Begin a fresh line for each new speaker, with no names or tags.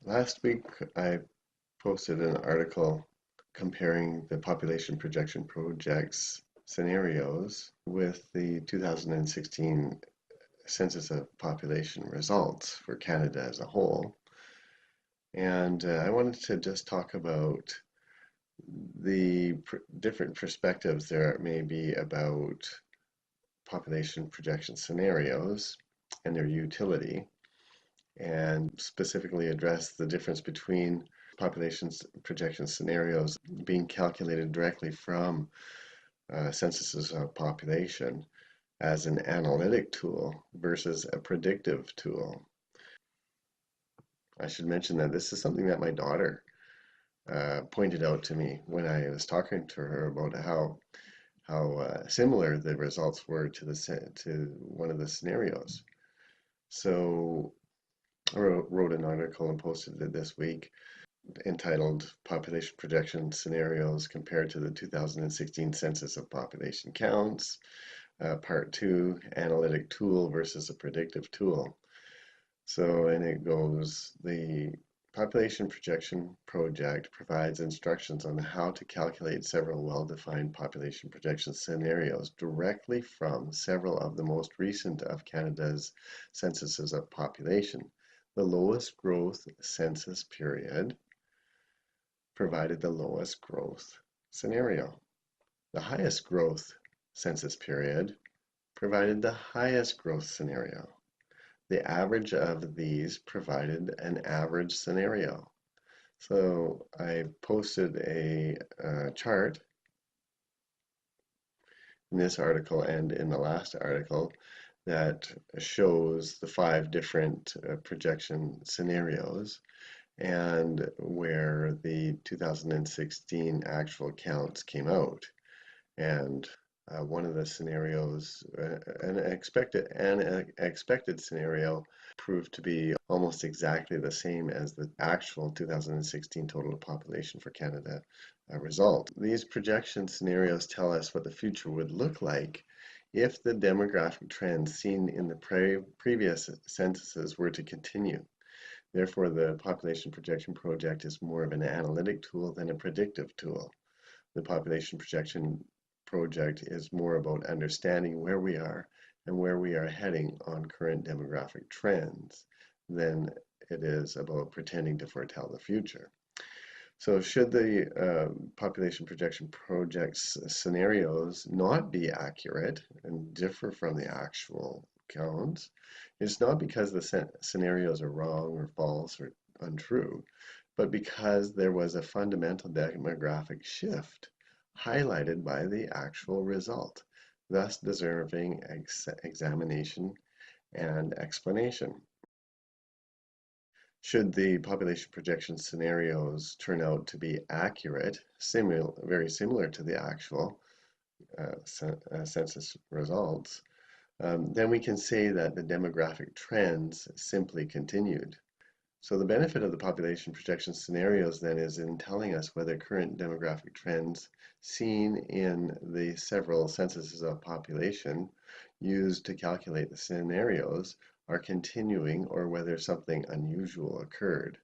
Last week, I posted an article comparing the population projection project's scenarios with the 2016 Census of Population results for Canada as a whole. And I wanted to just talk about the different perspectives there may be about population projection scenarios and their utility, and specifically address the difference between population projection scenarios being calculated directly from censuses of population as an analytic tool versus a predictive tool. I should mention that this is something that my daughter pointed out to me when I was talking to her about how similar the results were to one of the scenarios. So I wrote an article and posted it this week entitled Population Projection Scenarios Compared to the 2016 Census of Population Counts, Part 2, Analytic Tool versus a Predictive Tool. So, and it goes, the Population Projection Project provides instructions on how to calculate several well-defined population projection scenarios directly from several of the most recent of Canada's censuses of population. The lowest growth census period provided the lowest growth scenario. The highest growth census period provided the highest growth scenario. The average of these provided an average scenario. So I posted a chart in this article and in the last article that shows the 5 different projection scenarios and where the 2016 actual counts came out. And one of the scenarios, an expected scenario, proved to be almost exactly the same as the actual 2016 total population for Canada result. These projection scenarios tell us what the future would look like if the demographic trends seen in the previous censuses were to continue. Therefore, the population projection project is more of an analytic tool than a predictive tool. The population projection project is more about understanding where we are and where we are heading on current demographic trends than it is about pretending to foretell the future. So should the population projection project's scenarios not be accurate and differ from the actual counts, it's not because the scenarios are wrong or false or untrue, but because there was a fundamental demographic shift highlighted by the actual result, thus deserving examination and explanation. Should the population projection scenarios turn out to be accurate, very similar to the actual census results, then we can say that the demographic trends simply continued. So the benefit of the population projection scenarios then is in telling us whether current demographic trends seen in the several censuses of population used to calculate the scenarios are continuing or whether something unusual occurred.